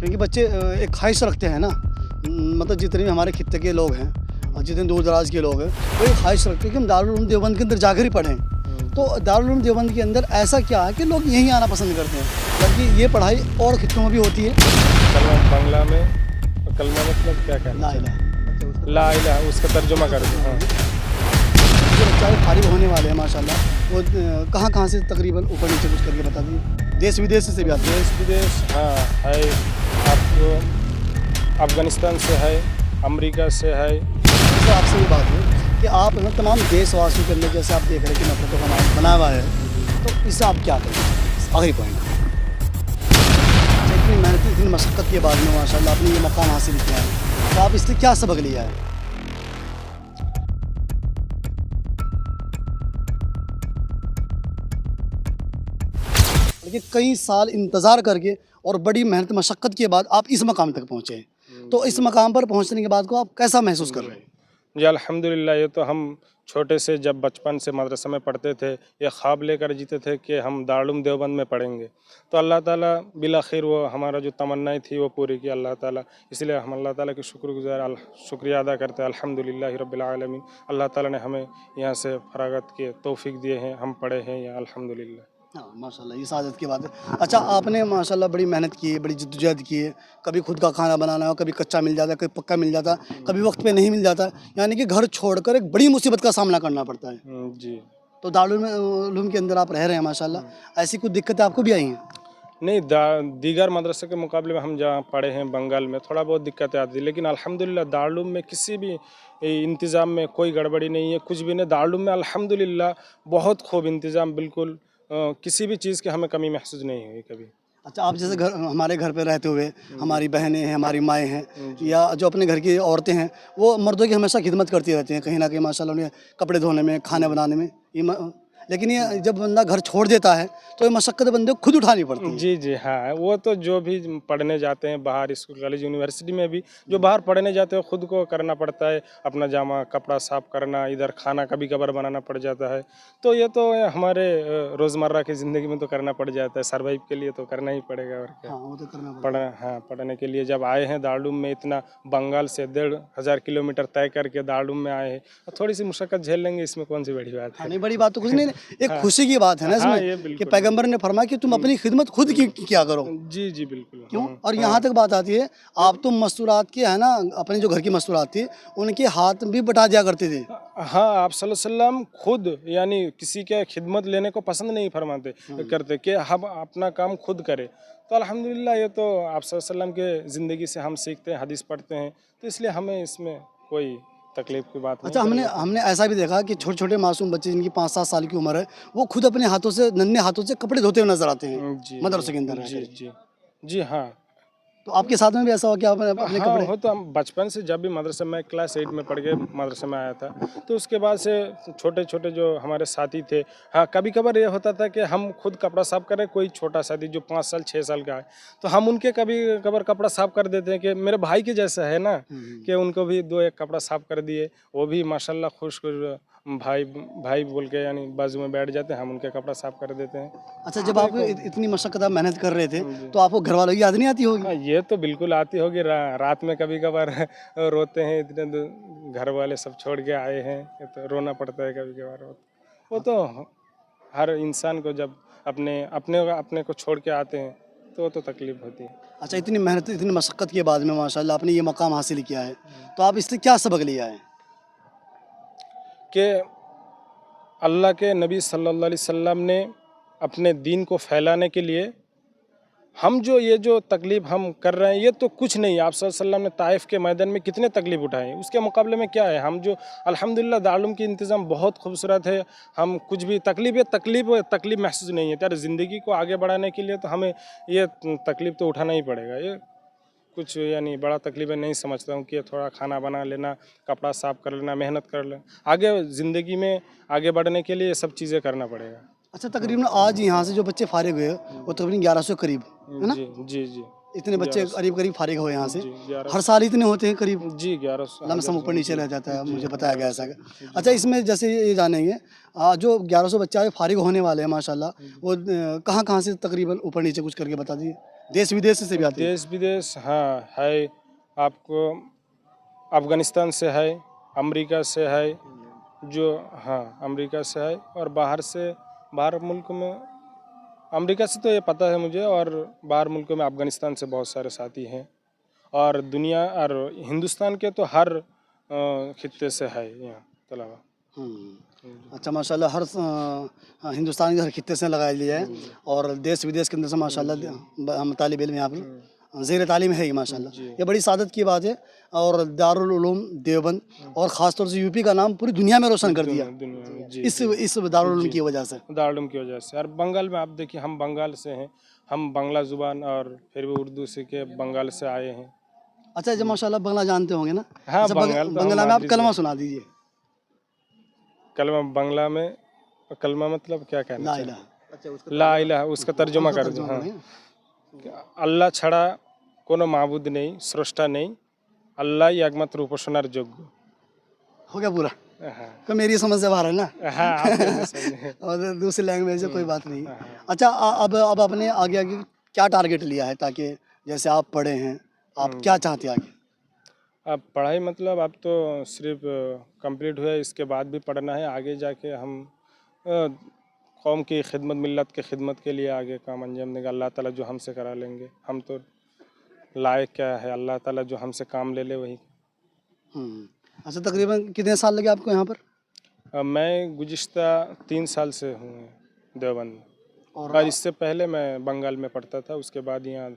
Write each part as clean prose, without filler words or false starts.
क्योंकि बच्चे एक ख्वाहिश रखते हैं ना, मतलब जितने भी हमारे खित्ते के लोग हैं और जितने दूर दराज के लोग हैं वो एक ख्वाहिश रखते हैं कि हम दारुल उलूम देवबंद के अंदर जाकर ही पढ़ें। तो दारुल उलूम देवबंद के अंदर ऐसा क्या है कि लोग यहीं आना पसंद करते हैं, जबकि ये पढ़ाई और खित्तों में भी होती है। बांग्ला में कलमा मतलब क्या कहना है? ला इलाहा, उसका तर्जुमा कर दो। हाँ, जो बच्चा फारिग होने वाले हैं माशाल्लाह, वो कहाँ से तकरीबन ऊपर नीचे कुछ करके बता दीजिए। देश विदेश से भी आते हैं? देश विदेश हाँ है, आपको अफ़गानिस्तान से है, अमेरिका से है। तो आपसे ये बात है कि आप ना तमाम देशवासियों के अंदर जैसे आप देख रहे हैं कि नफरतों का बना हुआ है, तो इससे आप क्या करें? आखिरी पॉइंट, इतनी मेहनत इतनी मशक्क़त के बाद में माशाल्लाह आपने ये मकाम हासिल किया है, तो आप इससे क्या सबक लिया है? लेकिन कई साल इंतज़ार करके और बड़ी मेहनत मशक्क़त के बाद आप इस मकाम तक पहुँचे हैं, तो इस मकाम पर पहुँचने के बाद को आप कैसा महसूस कर रहे हैं? जी अल्हम्दुलिल्लाह, ये तो हम छोटे से जब बचपन से मदरसा में पढ़ते थे, ये ख्वाब लेकर जीते थे कि हम दारुल उलूम देवबंद में पढ़ेंगे। तो अल्लाह ताला बिलाखिर वो हमारा जो तमन्नाएं थी वो पूरी की अल्लाह ताला। इसलिए हम अल्लाह ताला के शुक्रगुज़ार, शुक्रिया अदा करते हैं अल्हम्दुलिल्लाह रब्बिल आलमीन। अल्लाह ताला ने हमें यहाँ से फरागत के तौफीक दिए हैं, हम पढ़े हैं यहाँ अल्हम्दुलिल्लाह। हाँ माशाल्लाह, ये सादत की बात है। अच्छा, आपने माशाल्लाह बड़ी मेहनत की है, बड़ी जद्दोजहद की है, कभी खुद का खाना बनाना हो, कभी कच्चा मिल जाता है, कभी पक्का मिल जाता है, कभी वक्त पे नहीं मिल जाता, यानी कि घर छोड़कर एक बड़ी मुसीबत का सामना करना पड़ता है। जी तो दारुल उलूम के अंदर आप रह रहे हैं माशाल्लाह, ऐसी कुछ दिक्कतें आपको भी आई हैं? नहीं, दीगर मदरसे के मुकाबले में हम जहाँ पढ़े हैं बंगाल में थोड़ा बहुत दिक्कतें आती है, लेकिन अल्हम्दुलिल्लाह दारुल उलूम में किसी भी इंतज़ाम में कोई गड़बड़ी नहीं है, कुछ भी नहीं। दारुल उलूम में अल्हम्दुलिल्लाह बहुत खूब इंतज़ाम, बिल्कुल किसी भी चीज़ की हमें कमी महसूस नहीं हुई कभी। अच्छा, आप जैसे घर हमारे घर पे रहते हुए हमारी बहनें हैं, हमारी माएँ हैं, या जो अपने घर की औरतें हैं, वो मर्दों की हमेशा खिदमत करती रहती हैं, कहीं ना कहीं माशाल्लाह उन्हें कपड़े धोने में, खाना बनाने में, लेकिन ये जब बंदा घर छोड़ देता है तो ये मशक्क़त बंदे को खुद उठानी पड़ती है। जी जी हाँ, वो तो जो भी पढ़ने जाते हैं बाहर, स्कूल कॉलेज यूनिवर्सिटी में भी जो बाहर पढ़ने जाते हैं खुद को करना पड़ता है, अपना जामा कपड़ा साफ़ करना, इधर खाना कभी कभार बनाना पड़ जाता है। तो ये तो हमारे रोज़मर्रा की ज़िंदगी में तो करना पड़ जाता है, सर्वाइव के लिए तो करना ही पड़ेगा और क्या। हाँ, वो तो करना पड़ता है। पढ़ने के लिए जब आए हैं दारुल उलूम में, इतना बंगाल से 1500 किलोमीटर तय करके दारुल उलूम में आए हैं, थोड़ी सी मुशक्क़त झेल लेंगे, इसमें कौन सी बड़ी बात हाँ, है। नहीं बड़ी बात तो कुछ नहीं, एक खुशी की बात है ना हाँ, ये इसमें कि बिल्कुल पैगंबर ने फरमाया कि तुम अपनी खिदमत खुद की किया करो। जी जी बिल्कुल। क्यों? और यहाँ तक बात आती है, आप तो मस्तूरात के है ना, अपने जो घर की मस्तूरात थी उनके हाथ भी बटा दिया करते थे। हाँ, आप सल्लल्लाहु अलैहि वसल्लम खुद यानी किसी के खिदमत लेने को पसंद नहीं फरमाते करते कि हम अपना काम खुद करें। तो अल्हम्दुलिल्लाह, ये तो आप सल्लल्लाहु अलैहि वसल्लम के ज़िंदगी से हम सीखते हैं, हदीस पढ़ते हैं, तो इसलिए हमें इसमें कोई तकलीफ की बात नहीं। अच्छा, हमने ऐसा भी देखा कि छोटे छोटे मासूम बच्चे जिनकी 5-7 साल की उम्र है, वो खुद अपने हाथों से, नन्हे हाथों से कपड़े धोते हुए नजर आते हैं जी मदरसे के अंदर जी रहकर। जी जी हाँ। तो आपके साथ में भी ऐसा हुआ कि आपने अपने हाँ, कपड़े? वो तो हम बचपन से जब भी मदरसे में क्लास 8 में पढ़ के मदरसे में आया था, तो उसके बाद से छोटे छोटे जो हमारे साथी थे, हाँ कभी कभार ये होता था कि हम खुद कपड़ा साफ करें, कोई छोटा साथी जो 5 साल 6 साल का है तो हम उनके कभी कभार कपड़ा साफ कर देते हैं कि मेरे भाई के जैसा है ना, कि उनको भी 2-1 कपड़ा साफ कर दिए, वो भी माशाल्लाह खुश भाई भाई बोल के यानी बाजू में बैठ जाते हैं, हम उनके कपड़ा साफ कर देते हैं। अच्छा, जब आप इतनी मशक्क़त मेहनत कर रहे थे तो आपको घर वालों की याद नहीं आती होगी? हाँ, ये तो बिल्कुल आती होगी। रात में कभी कभार रोते हैं, इतने घर वाले सब छोड़ के आए हैं, ये तो रोना पड़ता है कभी कभार। वो तो हर इंसान को जब अपने अपने अपने को छोड़ के आते हैं तो तकलीफ होती है। अच्छा, इतनी मेहनत इतनी मशक्क़त के बाद में माशाल्लाह आपने ये मकाम हासिल किया है, तो आप इससे क्या सबक लिया है? कि अल्लाह के नबी सल्लल्लाहु अलैहि वसल्लम ने अपने दीन को फैलाने के लिए हम ये जो तकलीफ़ हम कर रहे हैं ये तो कुछ नहीं है। आप सल्लल्लाहु अलैहि वसल्लम ने ताइफ के मैदान में कितने तकलीफ़ उठाए हैं, उसके मुकाबले में क्या है। हम जो अल्हम्दुलिल्लाह दारुल उलूम की इंतज़ाम बहुत खूबसूरत है, हम कुछ भी तकलीफ़ महसूस नहीं है। यार ज़िंदगी को आगे बढ़ाने के लिए तो हमें ये तकलीफ़ तो उठाना ही पड़ेगा। ये कुछ यानी बड़ा तकलीफ़ नहीं समझता हूँ कि थोड़ा खाना बना लेना, कपड़ा साफ़ कर लेना, मेहनत कर लेना, आगे ज़िंदगी में आगे बढ़ने के लिए ये सब चीज़ें करना पड़ेगा। अच्छा, तकरीबन आज यहाँ से जो बच्चे फारिग हुए वो तकरीबन 1100 करीब है ना? जी जी जी। इतने बच्चे करीब करीब फारिग हुए यहाँ से, जी 11 हर साल इतने होते हैं करीब, जी 1100 लमसम ऊपर नीचे रह जाता है, मुझे बताया गया ऐसा। जी अच्छा, इसमें जैसे ये जानेंगे जो 1100 बच्चा फारिग होने वाले हैं माशाल्लाह, वो कहाँ कहाँ से तकरीबन ऊपर नीचे कुछ करके बता दीजिए, देश विदेश से भी आते हैं? देश विदेश हाँ है, आपको अफ़गानिस्तान से है, अमेरिका से है, जो हाँ अमेरिका से है, और बाहर मुल्क में अमेरिका से तो ये पता है मुझे, और बाहर मुल्कों में अफ़गानिस्तान से बहुत सारे साथी हैं, और दुनिया और हिंदुस्तान के तो हर खित्ते से है यहाँ तलावा। अच्छा माशाल्लाह, हिंदुस्तान के हर खित्ते से लगा लिया है, और देश विदेश के अंदर से माशाल्लाह हम तालिब इल्म यहाँ पर ज़ेर तालीम है ही माशाल्लाह, ये बड़ी सादत की बात है। और दारुल उलूम देवबंद और ख़ास तौर से यूपी का नाम पूरी दुनिया में रोशन कर दिया दुनिया में जी इस दारुल उलूम की वजह से। दारुल की वजह से। और बंगाल में आप देखिए, हम बंगाल से हैं, हम बांग्ला ज़ुबान और फिर भी उर्दू सीख के बंगाल से आए हैं। अच्छा, जब माशाल्लाह बंगला जानते होंगे ना? हाँ, अच्छा, बंगाल तो बंगला हम में आप मादरी कलमा से। सुना दीजिए। कलमा बंगला में, कलमा मतलब क्या कहना ला चाहिए? इलाहा, ला इलाहा, उसका तर्जुमा उसका कर दो। तर्जुमा हाँ, करें। আল্লাহ ছাড়া কোনো মাবুদ নেই, স্রষ্টা নেই, আল্লাহই একমাত্র উপাসনার যোগ্য। हो गया पूरा? हाँ तो मेरी समझ से बाहर है ना। हाँ, आप कैसे समझे? और दूसरी लैंग्वेज है, कोई बात नहीं। हाँ। अच्छा, अब आपने आगे आगे क्या टारगेट लिया है, ताकि जैसे आप पढ़े हैं, आप क्या चाहते हैं आगे? अब पढ़ाई मतलब अब तो सिर्फ कंप्लीट हुआ है, इसके बाद भी पढ़ना है, आगे जाके हम कौम की खिदमत, मिल्लत की खिदमत के लिए आगे काम अंजाम देंगे। अल्लाह ताला जो हमसे करा लेंगे, हम तो लायक क्या है, अल्लाह ताला जो हमसे काम ले ले वही। अच्छा, तकरीबन कितने साल लगे आपको यहाँ पर? मैं गुज़िश्ता 3 साल से हूँ देवबंद में, और और इससे पहले मैं बंगाल में पढ़ता था, उसके बाद यहाँ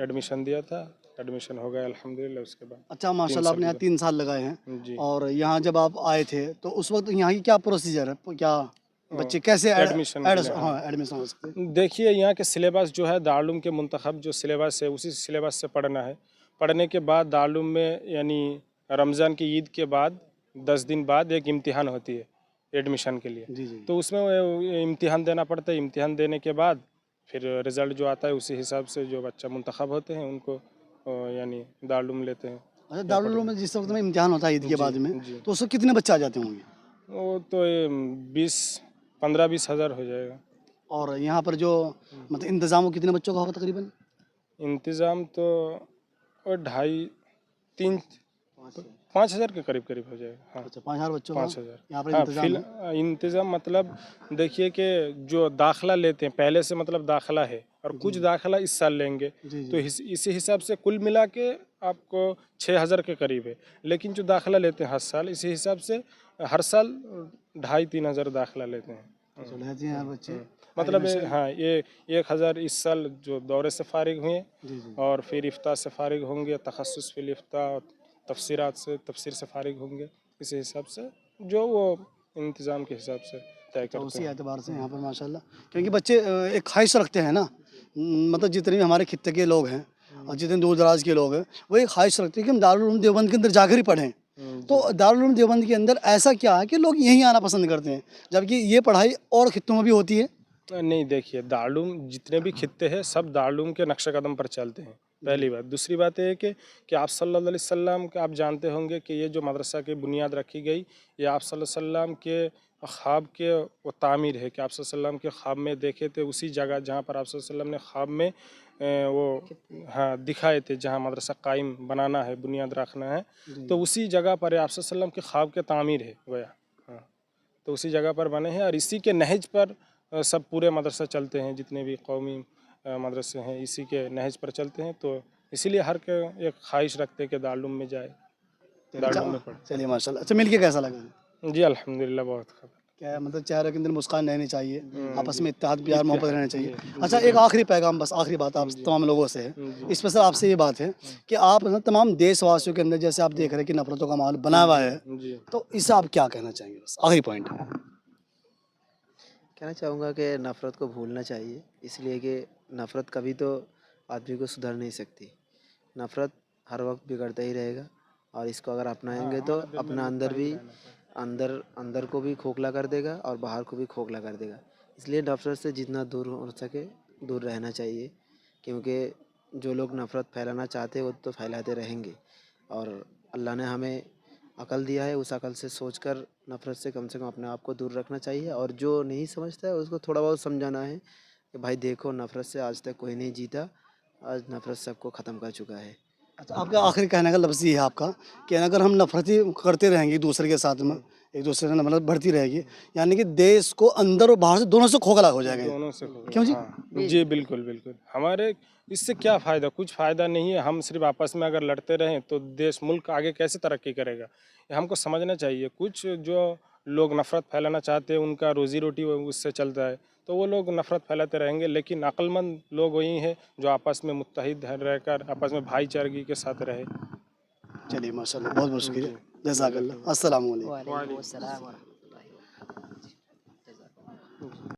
एडमिशन दिया था, एडमिशन हो गया अल्हम्दुलिल्लाह। उसके बाद अच्छा माशाल्लाह, आपने यहाँ 3 साल लगाए हैं, जी और यहाँ जब आप आए थे तो उस वक्त यहाँ की क्या प्रोसीजर है, क्या बच्चे कैसे एडमिशन के लिए, हाँ। एडमिशन हो सकते हैं? देखिए, यहाँ के सिलेबस जो है, दारुल के मुंतखब जो सिलेबस है, उसी सिलेबस से पढ़ना है। पढ़ने के बाद दारुल में, यानी रमज़ान की ईद के बाद 10 दिन बाद एक इम्तिहान होती है एडमिशन के लिए, जी जी। तो उसमें वो इम्तिहान देना पड़ता है। इम्तिहान देने के बाद फिर रिज़ल्ट जो आता है, उसी हिसाब से जो बच्चा मुंतखब होते हैं उनको यानी दारुल में लेते हैं। अच्छा, दारुल उलूम में जिस वक्त में इम्तिहान होता है ईद के बाद में, जी। तो उस वक्त कितने बच्चे आ जाते होंगे? वो तो 15-20 हज़ार हो जाएगा। और यहाँ पर जो मतलब इंतज़ाम, वो कितने बच्चों का होगा तकरीबन? इंतज़ाम तो और 2.5-3-5 हज़ार के करीब करीब हो जाएगा। हाँ, अच्छा, 5,000 बच्चों का 5,000। यहाँ पर हाँ, इंतज़ाम है। इंतज़ाम मतलब देखिए कि जो दाखिला लेते हैं पहले से, मतलब दाखिला है, और कुछ दाखिला इस साल लेंगे, जी जी। तो इसी हिसाब से कुल मिला के आपको 6,000 के करीब है। लेकिन जो दाखिला लेते हैं हर साल, इसी हिसाब से हर साल 2,500-3 हज़ार दाखिला लेते हैं। अच्छा, रहते हैं यार बच्चे। मतलब हाँ, ये 1,000 इस साल जो दौरे से फारिग हुए, जी जी। और फिर इफ्ता से फारिग होंगे, तखस्सुस फिल इफ्ता और तफसीर से फारिग होंगे। इसी हिसाब से जो वो इंतज़ाम के हिसाब से तय तो करते उसी हैं। एतबार से यहाँ पर माशाल्लाह, क्योंकि बच्चे एक ख्वाहिश रखते हैं ना, मतलब जितने भी हमारे खित्ते के लोग हैं और जितने दूर दराज के लोग हैं, वो एक ख्वाहिश रखते हैं कि हम दारुल उलूम देवबंद के अंदर जाकर ही पढ़ें। तो दारुल उलूम देवबंद के अंदर ऐसा क्या है कि लोग यहीं आना पसंद करते हैं, जबकि ये पढ़ाई और खित्तों में भी होती है? नहीं, देखिए, दारुल जितने भी खित्ते हैं सब दारुल के नक्शे कदम पर चलते हैं, पहली बात। दूसरी बात ये है कि आप सल्लल्लाहु अलैहि वसल्लम का आप जानते होंगे कि ये जो मदरसा की बुनियाद रखी गई, ये आप सल्लल्लाहु अलैहि वसल्लम के ख्वाब के वो तामीर है कि आप सल्लल्लाहु अलैहि वसल्लम के ख्वाब में देखे थे, उसी जगह जहाँ पर आप सल्लल्लाहु अलैहि वसल्लम ने ख्वाब में वो हाँ दिखाए थे, जहाँ मदरसा कायम बनाना है, बुनियाद रखना है, तो उसी जगह पर आप सल्लल्लाहु अलैहि वसल्लम के ख्वाब के तामीर है गोया। हाँ, तो उसी जगह पर बने हैं, और इसी के नहज पर सब पूरे मदरसा चलते हैं, जितने भी कौमी मदरसे हैं इसी के नहज पर चलते हैं। तो इसीलिए हर के एक ख्वाहिश रखते हैं कि दारुल में जाए, दारुल में पढ़े। चलिए माशाल्लाह। अच्छा, मिलके कैसा लगा? जी अल्हम्दुलिल्लाह, बहुत खबर। क्या मतलब चेहरे के अंदर मुस्कान रहनी चाहिए, आपस में इत्तेहाद प्यार मोहब्बत रहना चाहिए। अच्छा, एक आखिरी पैगाम, बस आखिरी बात आप तमाम लोगों से है, स्पेशल आपसे ये बात है कि आप ना तमाम देशवासियों के अंदर जैसे आप देख रहे हैं कि नफरतों का माहौल बना हुआ है, जी तो इससे आप क्या कहना चाहेंगे? बस आखिरी पॉइंट। कहना चाहूँगा कि नफ़रत को भूलना चाहिए, इसलिए कि नफ़रत कभी तो आदमी को सुधर नहीं सकती। नफ़रत हर वक्त बिगड़ता ही रहेगा, और इसको अगर अपनाएंगे तो अपना अंदर भी अंदर को भी खोखला कर देगा और बाहर को भी खोखला कर देगा। इसलिए नफ़रत से जितना दूर हो सके दूर रहना चाहिए, क्योंकि जो लोग नफ़रत फैलाना चाहते हैं वो तो फैलाते रहेंगे। और अल्लाह ने हमें अकल दिया है, उस अकल से सोचकर नफ़रत से कम अपने आप को दूर रखना चाहिए। और जो नहीं समझता है उसको थोड़ा बहुत समझाना है कि भाई देखो, नफ़रत से आज तक कोई नहीं जीता, आज नफ़रत सबको ख़त्म कर चुका है। अच्छा, आपका आखिरी कहने का लफ्ज़ ये है आपका कि अगर हम नफ़रत ही करते रहेंगे एक दूसरे के साथ में, एक दूसरे से नफ़रत बढ़ती रहेगी, यानी कि देश को अंदर और बाहर से दोनों से खोखला हो जाएगा। दोनों से हो क्यों जी? हाँ जी बिल्कुल बिल्कुल। हमारे इससे क्या फ़ायदा, कुछ फ़ायदा नहीं है। हम सिर्फ आपस में अगर लड़ते रहें तो देश मुल्क आगे कैसे तरक्की करेगा, ये हमको समझना चाहिए। कुछ जो लोग नफ़रत फैलाना चाहते हैं उनका रोज़ी रोटी उससे चलता है, तो वो लोग नफ़रत फैलाते रहेंगे। लेकिन अक्लमंद लोग वही हैं जो आपस में मुत्तहिद रहकर आपस में भाईचारगी के साथ रहे। चलिए माशाल्लाह, बहुत बहुत शुक्रिया। जी जज़ाकल्लाह। अस्सलाम वालेकुम। वालेकुम अस्सलाम व रहमतुल्लाहि व बरकातहू।